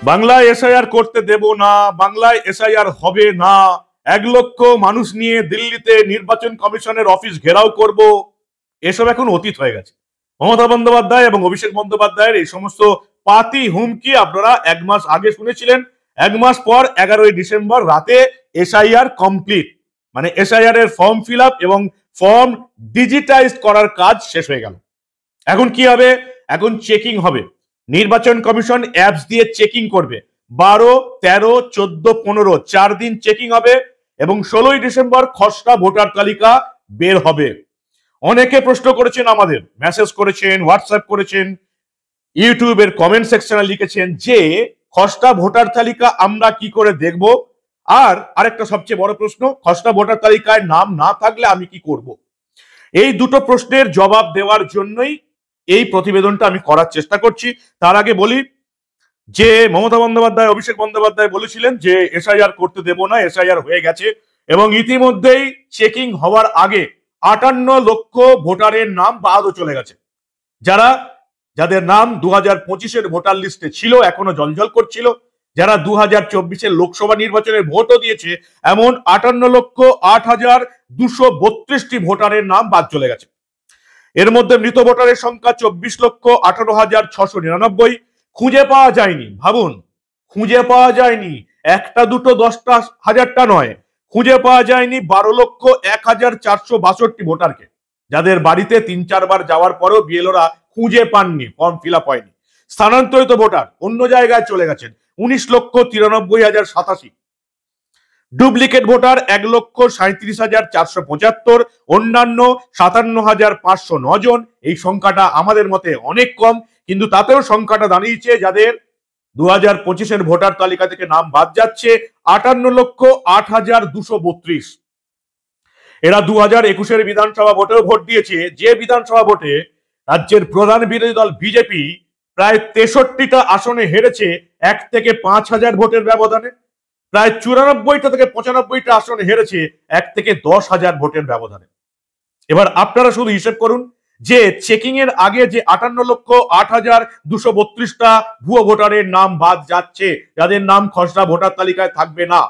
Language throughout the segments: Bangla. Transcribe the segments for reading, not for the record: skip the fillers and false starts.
বাংলায় এসআইআর করতে দেব না, বাংলায় এসআইআর হবে না, 1 লক্ষ মানুষ নিয়ে দিল্লিতে নির্বাচন কমিশনের অফিস ঘেরাও করব, এসব এখন অতীত হয়ে গেছে। মমতা বন্দ্যোপাধ্যায় এবং অভিষেক বন্দ্যোপাধ্যায়ের এই সমস্ত পাতি হুমকি আপনারা 1 মাস আগে শুনেছিলেন। 1 মাস পর 11ই ডিসেম্বর রাতে এসআইআর কমপ্লিট, মানে এসআইআর এর ফর্ম ফিল আপ এবং ফর্ম ডিজিটাইজ করার কাজ শেষ হয়ে গেল। এখন কি হবে? এখন চেকিং হবে। নির্বাচন কমিশন অ্যাপস দিয়ে চেকিং করবে। 12, 13, 14, 15 4 দিন চেকিং হবে এবং 16ই ডিসেম্বর খসড়া ভোটার তালিকা বের হবে। অনেকে প্রশ্ন করেছেন, আমাদের মেসেজ করেছেন, হোয়াটসঅ্যাপ করেছেন, ইউটিউবের কমেন্ট সেকশনে লিখেছেন যে খসড়া ভোটার তালিকা আমরা কি করে দেখব, আর আরেকটা সবচেয়ে বড় প্রশ্ন, খসড়া ভোটার তালিকায় নাম না থাকলে আমি কি করব। এই দুটো প্রশ্নের জবাব দেওয়ার জন্যই এই প্রতিবেদনটা আমি করার চেষ্টা করছি। তার আগে বলি যে মমতা বন্দ্যোপাধ্যায়, অভিষেক বন্দ্যোপাধ্যায় বলেছিলেন যে এসআইআর করতে দেব না, এসআইআর হয়ে গেছে এবং ইতিমধ্যেই চেকিং হওয়ার আগে 58 লক্ষ ভোটারের নাম বাদও চলে গেছে। যাদের নাম 2025-এর ভোটার লিস্টে ছিল, এখনো জলজল করছিল, যারা 2024-এর লোকসভা নির্বাচনের ভোটও দিয়েছে, এমন 58,08,232টি ভোটারের নাম বাদ চলে গেছে। এর মধ্যে মৃত ভোটারের সংখ্যা 24,18,699। খুঁজে পাওয়া যায়নি, ভাবুন, খুঁজে পাওয়া যায়নি একটা দুটো 10টা হাজারটা নয়, খুঁজে পাওয়া যায়নি 12,01,462 ভোটারকে, যাদের বাড়িতে 3-4 বার যাওয়ার পরেও বিএলওরা খুঁজে পাননি, ফর্ম ফিল আপ হয়নি। স্থানান্তরিত ভোটার অন্য জায়গায় চলে গেছেন 19,93,087। ডুপ্লিকেট ভোটার 1,37,475, অন্যান্য 57,509 জন। এই সংখ্যাটা আমাদের মতে অনেক কম, কিন্তু তাতেও সংখ্যাটা দাঁড়িয়েছে যাদের 2025-এর ভোটার তালিকা থেকে নাম বাদ যাচ্ছে 58,08,232। এরা 2021-এর বিধানসভা ভোটেও ভোট দিয়েছে, যে বিধানসভা ভোটে রাজ্যের প্রধান বিরোধী দল বিজেপি প্রায় 63টা আসনে হেরেছে 1 থেকে 5,000 ভোটের ব্যবধানে, প্রায় 94টা থেকে 95টা আসনে হেরেছে 1 থেকে 10,000 ভোটের ব্যবধানে। এবার আপনারা শুধু হিসেব করুন যে চেকিং এর আগে যে 58,08,232টা ভুয়ো ভোটারের নাম বাদ যাচ্ছে, যাদের নাম খসড়া ভোটার তালিকায় থাকবে না,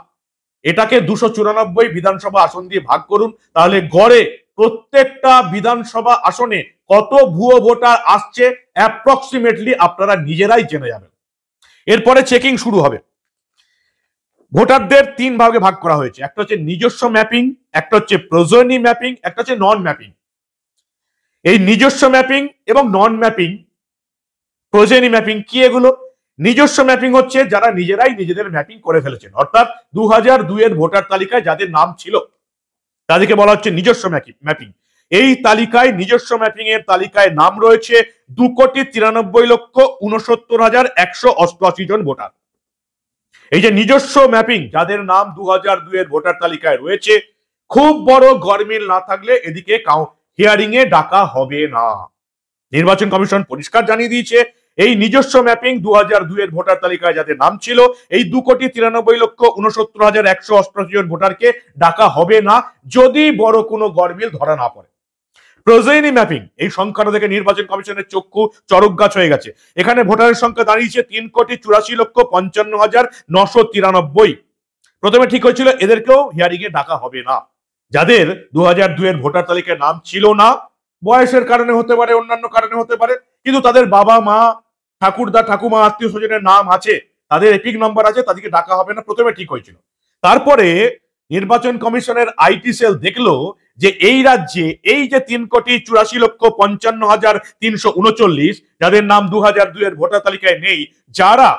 এটাকে 294 বিধানসভা আসন দিয়ে ভাগ করুন, তাহলে গড়ে প্রত্যেকটা বিধানসভা আসনে কত ভুয়ো ভোটার আসছে অ্যাপ্রক্সিমেটলি আপনারা নিজেরাই জেনে যাবেন। এরপরে চেকিং শুরু হবে। ভোটারদের 3 ভাগে ভাগ করা হয়েছে, একটা হচ্ছে নিজস্ব ম্যাপিং, একটা হচ্ছে প্রয়োজনীয় ম্যাপিং, একটা হচ্ছে নন ম্যাপিং। এই নিজস্ব ম্যাপিং এবং নন ম্যাপিং, প্রয়োজনীয় ম্যাপিং কি এগুলো? নিজস্ব ম্যাপিং হচ্ছে যারা নিজেরাই নিজেদের ম্যাপিং করে ফেলেছেন, অর্থাৎ 2002-এর ভোটার তালিকায় যাদের নাম ছিল তাদেরকে বলা হচ্ছে নিজস্ব ম্যাপিং। এই তালিকায়, নিজস্ব ম্যাপিং এর তালিকায় নাম রয়েছে 2,93,69,188 জন ভোটার। এই যে নিজস্ব ম্যাপিং যাদের নাম 2002-এর ভোটার তালিকায় রয়েছে, খুব বড় গরমিল না থাকলে এদিকে হিয়ারিং এ ডাকা হবে না। নির্বাচন কমিশন পরিষ্কার জানিয়ে দিয়েছে এই নিজস্ব ম্যাপিং 2002-এর ভোটার তালিকায় যাদের নাম ছিল, এই 2,93,69,188 জন ভোটারকে ডাকা হবে না যদি বড় কোনো গরমিল ধরা না পড়ে। প্রয়োজনীয় ম্যাপিং, এই সংখ্যাটা থেকে নির্বাচন কমিশনের চক্ষু চড়ক গাছ হয়ে গেছে। এখানে ভোটারের সংখ্যা দাঁড়িয়েছে 3,84,55,993। প্রথমে ঠিক হয়েছিল এদেরকেও হিয়ারিং এ ডাকা হবে না। যাদের 2002-এর ভোটার তালিকায় নাম ছিল না, বয়সের কারণে হতে পারে, অন্যান্য কারণে হতে পারে, কিন্তু তাদের বাবা মা, ঠাকুরদা ঠাকুমা, আত্মীয় স্বজনের নাম আছে, তাদের এপিক নম্বর আছে, তাদেরকে ডাকা হবে না, প্রথমে ঠিক হয়েছিল। তারপরে নির্বাচন কমিশনের আইটি সেল দেখলো যে এই রাজ্যে এই যে 3,84,55,339 যাদের নাম 2002-এর ভোটার তালিকায় নেই, যারা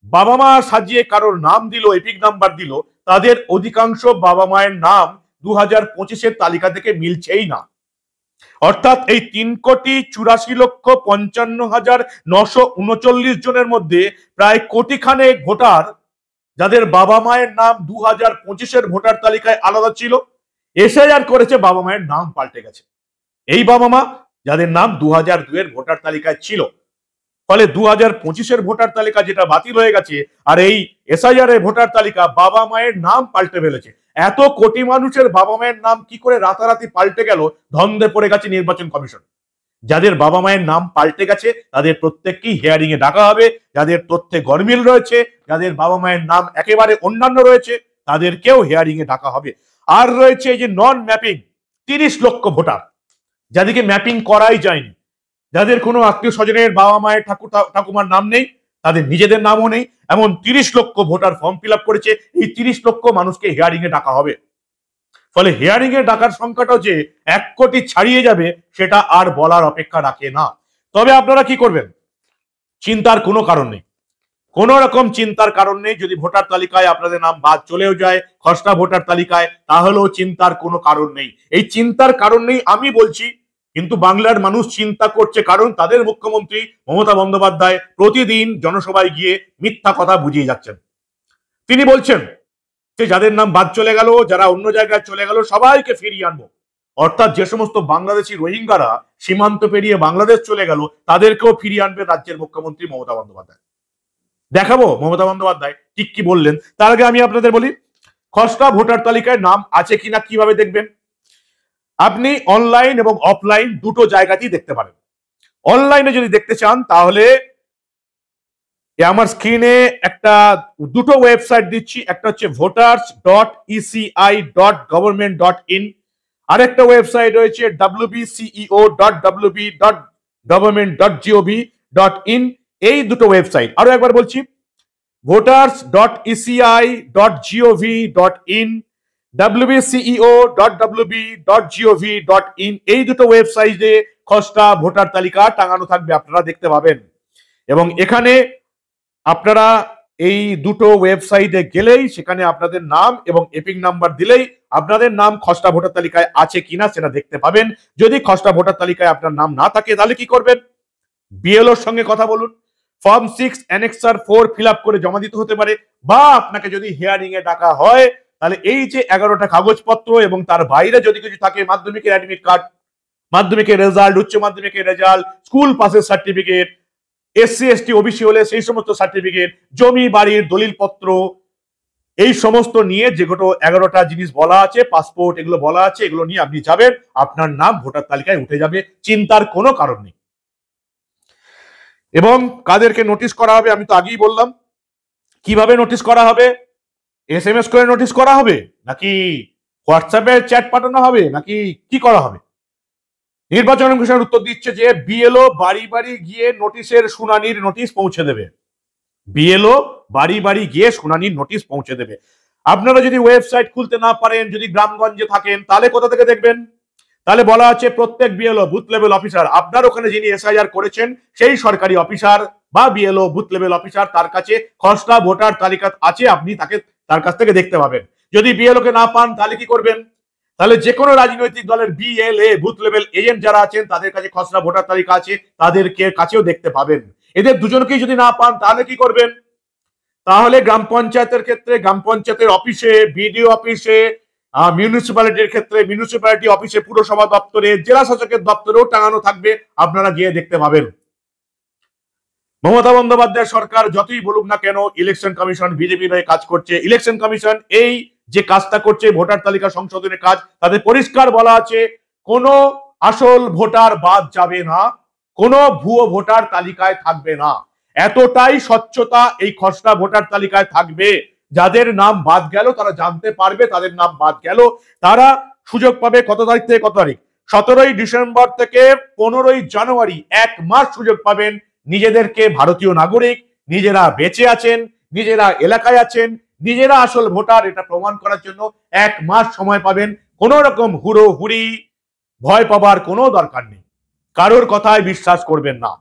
বাবা মা সাজিয়ে কারোর নাম দিল, এপিক নাম্বার দিল, তাদের অধিকাংশ বাবা মায়ের নাম 2025-এর তালিকা থেকে মিলছেই না। অর্থাৎ এই 3,84,55,939 জনের মধ্যে প্রায় কোটিখানেক ভোটার যাদের বাবা মায়ের নাম 2025-এর ভোটার তালিকায় আলাদা ছিল, এসআইআর করেছে, বাবা মায়ের নাম পাল্টে গেছে। এই বাবা মা যাদের নাম 2002-এর ভোটার তালিকায় ছিল, ফলে 2025-এর ভোটার তালিকা যেটা বাতিল হয়ে গেছে, আর এই এসআইআর এর ভোটার তালিকা বাবা মায়ের নাম পাল্টে ফেলেছে। এত কোটি মানুষের বাবা মায়ের নাম কি করে রাতারাতি পাল্টে গেল, ধন্দে পড়ে গেছে নির্বাচন কমিশন। যাদের বাবা মায়ের নাম পাল্টে গেছে তাদের প্রত্যেককেই হিয়ারিং এ ডাকা হবে। যাদের তথ্যে গরমিল রয়েছে, যাদের বাবা মায়ের নাম একেবারে অন্যান্য রয়েছে, তাদেরকেও হিয়ারিং এ ডাকা হবে। আর রয়েছে এই যে নন ম্যাপিং 30 লক্ষ ভোটার, যাদেরকে ম্যাপিং করাই যায়নি, যাদের কোনো আত্মীয় স্বজনের বাবা মায়ের ঠাকুমার নাম নেই, তাদের নিজেদের নামও নেই, এমন 30 লক্ষ ভোটার ফর্ম ফিল আপ করেছে। এই 30 লক্ষ মানুষকে হিয়ারিং এ ডাকা হবে। ফলে হিয়ারিং এ ডাকার সংখ্যাটাও যে 1 কোটি ছাড়িয়ে যাবে সেটা আর বলার অপেক্ষা রাখে না। তবে আপনারা কি করবেন? চিন্তার কোনো কারণ নেই, কোন রকম চিন্তার কারণ নেই। যদি ভোটার তালিকায় আপনাদের নাম বাদ চলেও যায়, খসড়া ভোটার তালিকায়, তাহলেও চিন্তার কোনো কারণ নেই। এই চিন্তার কারণ নেই আমি বলছি, কিন্তু বাংলার মানুষ চিন্তা করছে, কারণ তাদের মুখ্যমন্ত্রী মমতা বন্দ্যোপাধ্যায় প্রতিদিন জনসভায় গিয়ে মিথ্যা কথা বুঝিয়ে যাচ্ছেন। তিনি বলছেন যে যাদের নাম বাদ চলে গেল, যারা অন্য জায়গায় চলে গেল, সবাইকে ফিরিয়ে আনবো। অর্থাৎ যে সমস্ত বাংলাদেশি রোহিঙ্গারা সীমান্ত পেরিয়ে বাংলাদেশ চলে গেল, তাদেরকেও ফিরিয়ে আনবে রাজ্যের মুখ্যমন্ত্রী মমতা বন্দ্যোপাধ্যায়। দেখাবো মমতা বন্দ্যোপাধ্যায় ঠিক কি বললেন। তার আগে আমি আপনাদের বলি, খসড়া ভোটার তালিকায় নাম আছে কিনা কিভাবে দেখবেন। আপনি অনলাইন এবং অফলাইন দুটো জায়গাতেই দেখতে পারেন। অনলাইনে যদি দেখতে চান তাহলে আমার স্ক্রিনে দুটো ওয়েবসাইট দিচ্ছি। একটা হচ্ছে voters.eci.government.in, আরেকটা ওয়েবসাইট রয়েছে wceo.wb.government.gov.in। এই দুটো ওয়েবসাইট আরো একবার বলছি, voters.eci.gov.in, wceo.wb.gov.in, এই দুটো ওয়েবসাইটে খসড়া ভোটার তালিকা টাঙানো থাকবে, আপনারা দেখতে পাবেন। এবং এখানে আপনারা এই দুটো ওয়েবসাইটে গেলেই সেখানে আপনাদের নাম এবং এপিক নাম্বার দিলেই আপনাদের নাম খসড়া ভোটার তালিকায় আছে কিনা সেটা দেখতে পাবেন। যদি খসড়া ভোটার তালিকায় আপনার নাম না থাকে তাহলে কি করবেন? বিএলওর সঙ্গে কথা বলুন, ফর্ম 6 অ্যানেক্সার 4 ফিল আপ করে জমা দিতে হতে পারে, বা আপনাকে যদি হিয়ারিং এ ডাকা হয় তাহলে এই যে 11টা কাগজপত্র এবং তার বাইরে যদি কিছু থাকে, মাধ্যমিকের অ্যাডমিট কার্ড, মাধ্যমিকের রেজাল্ট, উচ্চ মাধ্যমিকের রেজাল্ট, স্কুল পাসের সার্টিফিকেট, এসসি এসটি ওবিসি হলে সেই সমস্ত সার্টিফিকেট, জমি বাড়ির দলিলপত্র, এই সমস্ত নিয়ে যেগুলো 11টা জিনিস বলা আছে, পাসপোর্ট, এগুলো বলা আছে, এগুলো নিয়ে আপনি যাবেন, আপনার নাম ভোটার তালিকায় উঠে যাবে, চিন্তার কোনো কারণ নেই। এবং কাদেরকে নোটিশ করা হবে আমি তো আগেই বললাম। কিভাবে নোটিশ করা হবে? SMS করে নোটিশ করা হবে, নাকি হোয়াটসঅ্যাপে চ্যাট পাঠানো হবে, নাকি কি করা হবে? নির্বাচন কমিশন উত্তর দিচ্ছে যে বিএলও বাড়ি বাড়ি গিয়ে নোটিশের শুনানির নোটিশ পৌঁছে দেবে। বিএলও বাড়ি বাড়ি গিয়ে শুনানির নোটিশ পৌঁছে দেবে। আপনারা যদি ওয়েবসাইট খুলতে না পারেন, যদি গ্রামগঞ্জে থাকেন, তাহলে কোথা থেকে দেখবেন? তাহলে বলা আছে প্রত্যেক বিএলও বুথ লেভেল অফিসার, আপনার ওখানে যিনি এসআইআর করেছেন সেই সরকারি অফিসার বা বিএলও বুথ লেভেল অফিসার, তার কাছে খসড়া ভোটার তালিকা আছে, আপনি তার কাছ থেকে দেখতে পাবেন। যদি বিএলও কে না পান তাহলে কি করবেন? তাহলে যে কোনো রাজনৈতিক দলের বিএলএ বুথ লেভেল এজেন্ট যারা আছেন তাদের কাছে খসড়া ভোটার তালিকা আছে, তাদেরকে কাছেও দেখতে পাবেন। এদের দুজনকেই যদি না পান তাহলে কি করবেন? তাহলে গ্রাম পঞ্চায়েতের ক্ষেত্রে গ্রাম পঞ্চায়েতের অফিসে, বিডিও অফিসে, মিউনিসিপ্যালিটির ক্ষেত্রে মিউনিসিপ্যালিটি অফিসে, পুরসভা দপ্তরে, জেলা শাসকের দপ্তরেও টাঙানো থাকবে, আপনারা গিয়ে দেখতে পাবেন। মমতা বন্দ্যোপাধ্যায় সরকার যতই বলুক না কেন ইলেকশন কমিশন বিজেপির হয়ে কাজ করছে, ইলেকশন কমিশন এই যে কাজটা করছে ভোটার তালিকা সংশোধনের কাজ, তাদের পরিষ্কার বলা আছে কোনো আসল ভোটার বাদ যাবে না, কোনো ভুয়ো ভোটার তালিকায় থাকবে না। এতটাই স্বচ্ছতা এই খসড়া ভোটার তালিকায় থাকবে, যাদের নাম বাদ গেল তারা জানতে পারবে তাদের নাম বাদ গেল। তারা সুযোগ পাবে কত তারিখ থেকে কত তারিখ? 17ই ডিসেম্বর থেকে 15ই জানুয়ারি, 1 মাস সুযোগ পাবেন নিজেদেরকে ভারতীয় নাগরিক, নিজেরা বেঁচে আছেন, নিজেরা এলাকায় আছেন, নিজেরা আসল ভোটার এটা প্রমাণ করার জন্য 1 মাস সময় পাবেন। কোন রকম হুড়োহুড়ি ভয় পাবার কোনো দরকার নেই, কারোর কথায় বিশ্বাস করবেন না।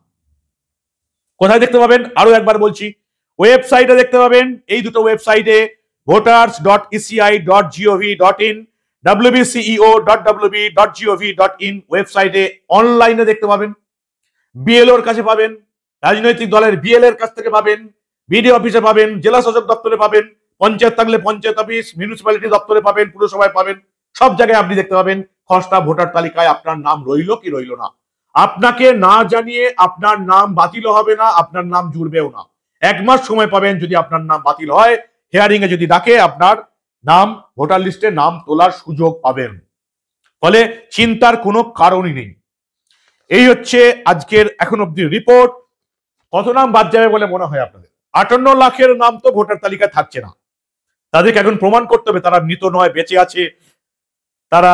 কোথায় দেখতে পাবেন আরো একবার বলছি, ওয়েবসাইটে দেখতে পাবেন, এই দুটো ওয়েবসাইটে voters.eci.gov.in, wceo.wb.gov.in ওয়েবসাইটে অনলাইনে দেখতে পাবেন। বিএলওর কাছে পাবেন, রাজনৈতিক দলের বিএলএর কাছ থেকে পাবেন, বিডিও অফিসে পাবেন, জেলা শাসক দপ্তরে পাবেন, পঞ্চায়েত থাকলে পঞ্চায়েত অফিস, মিউনিসিপ্যালিটি দপ্তরে পাবেন, পুরসভায় পাবেন, সব জায়গায় আপনি দেখতে পাবেন খসড়া ভোটার তালিকায় আপনার নাম রইল কি রইল না। আপনাকে না জানিয়ে আপনার নাম বাতিল হবে না, আপনার নাম জুড়বেও না। 1 মাস সময় পাবেন, যদি আপনার নাম বাতিল হয়, হিয়ারিং এ যদি ডাকে, আপনার নাম ভোটার লিস্টে নাম তোলার সুযোগ পাবেন। ফলে চিন্তার কোনো কারণই নেই। এই হচ্ছে আজকের এখন অব্দি রিপোর্ট। কত নাম বাদ যাবে বলে মনে হয় আপনাদের? 58 লাখের নাম তো ভোটার তালিকায় থাকছে না। তাদেরকে এখন প্রমাণ করতে হবে তারা মৃত নয়, বেঁচে আছে, তারা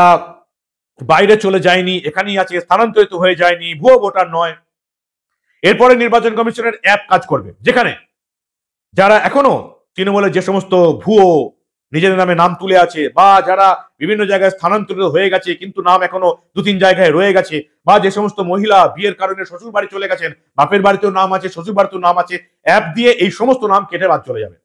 বাইরে চলে যায়নি, এখানেই আছে, স্থানান্তরিত হয়ে যায়নি, ভুয়ো ভোটার নয়। এরপরে নির্বাচন কমিশনের অ্যাপ কাজ করবে, যেখানে যারা এখনো তৃণমূলের যে সমস্ত ভুয়ো নিজেদের নামে নাম তুলে আছে, বা যারা বিভিন্ন জায়গায় স্থানান্তরিত হয়ে গেছে কিন্তু নাম এখনো 2-3 জায়গায় রয়ে গেছে, বা যে সমস্ত মহিলা বিয়ের কারণে শ্বশুর বাড়ি চলে গেছেন, বাপের বাড়িতেও নাম আছে, শ্বশুর বাড়িতেও নাম আছে, অ্যাপ দিয়ে এই সমস্ত নাম কেটে বাদ চলে যাবে।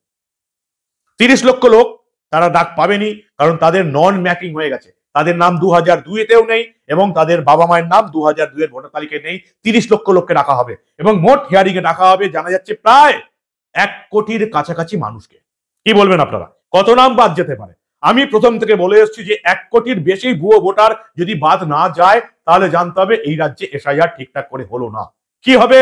30 লক্ষ লোক তারা ডাক পাবেনি, কারণ তাদের নন ম্যাপিং হয়ে গেছে, তাদের নাম 2002-তেও নেই এবং তাদের বাবা মায়ের নাম 2002-এর ভোটার তালিকায় নেই। 30 লক্ষ লোককে ডাকা হবে এবং মোট হিয়ারিং এ ডাকা হবে জানা যাচ্ছে প্রায় 1 কোটির কাছাকাছি মানুষকে। কি বলবেন আপনারা, কত নাম বাদ যেতে পারে? আমি প্রথম থেকে বলে এসেছি যে 1 কোটির বেশি ভুয়ো ভোটার যদি বাদ না যায় তাহলে জানতে হবে এই রাজ্যে এসআইআর ঠিকঠাক করে হলো না। কি হবে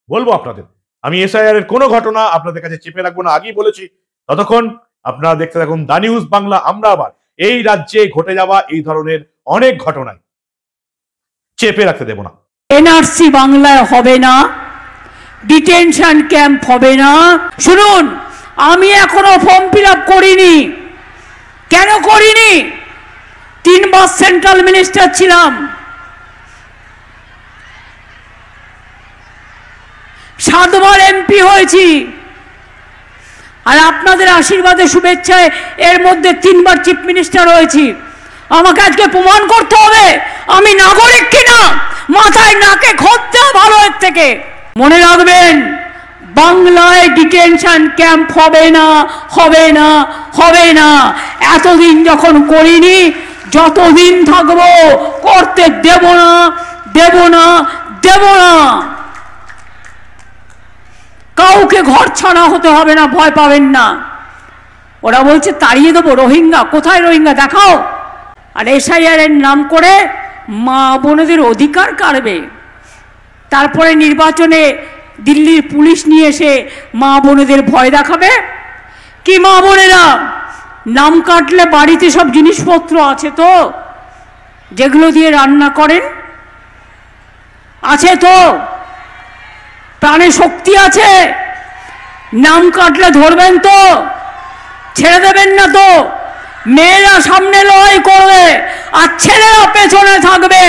বলবো আপনাদের। আমি এসআইআর এর কোনো ঘটনা আপনাদের কাছে চেপে রাখবো না, আগেই বলেছি। ততক্ষণ আপনারা দেখতে থাকুন দা নিউজ বাংলা। আমরা আবার এই রাজ্যে ঘটে যাওয়া এই ধরনের অনেক ঘটনায় চেপে রাখতে দেব না। এনআরসি বাংলায় হবে না, ডিটেনশন ক্যাম্প হবে না। শুনুন, আমি এখনো ফর্ম ফিল আপ করিনি। কেন করিনি? 3 বার সেন্ট্রাল মিনিস্টার ছিলাম, 7 বার এমপি হয়েছি, আর আপনাদের আশীর্বাদে শুভেচ্ছায় এর মধ্যে 3 বার চিফ মিনিস্টার হয়েছি। আমাকে আজকে প্রমাণ করতে হবে আমি নাগরিক কিনা। মাথায় নাকে খোঁজতে ভালো এর থেকে। মনে রাখবেন, বাংলায় ডিটেনশন ক্যাম্প হবে না, হবে না, হবে না। এতদিন যখন করিনি, যতদিন থাকবো করতে দেব না, দেব না, দেব না। কাউকে ঘর ছাড়া হতে হবে না, ভয় পাবেন না। ওরা বলছে তাড়িয়ে দেবো রোহিঙ্গা। কোথায় রোহিঙ্গা দেখাও। আর এসআইআর এর নাম করে মা বোনেদের অধিকার কাড়বে। তারপরে নির্বাচনে দিল্লির পুলিশ নিয়ে এসে মা বোনেদের ভয় দেখাবে। কি মা বোনেরা, নাম কাটলে বাড়িতে সব জিনিসপত্র আছে তো, যেগুলো দিয়ে রান্না করেন? আছে তো? প্রাণে শক্তি আছে? নাম কাটলে ধরবেন তো? ছেড়ে দেবেন না তো? মেয়েরা সামনে লড়াই করবে আর ছেলেরা পেছনে থাকবে।